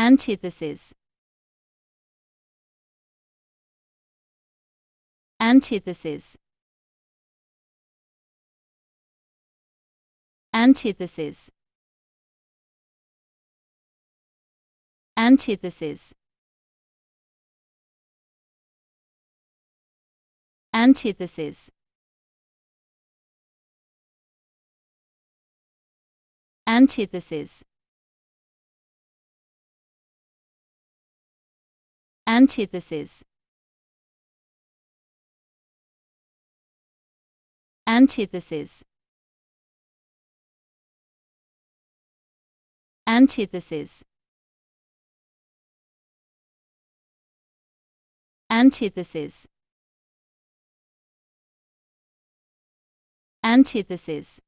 Antithesis. Antithesis. Antithesis. Antithesis. Antithesis. Antithesis. Antithesis. Antithesis. Antithesis. Antithesis. Antithesis.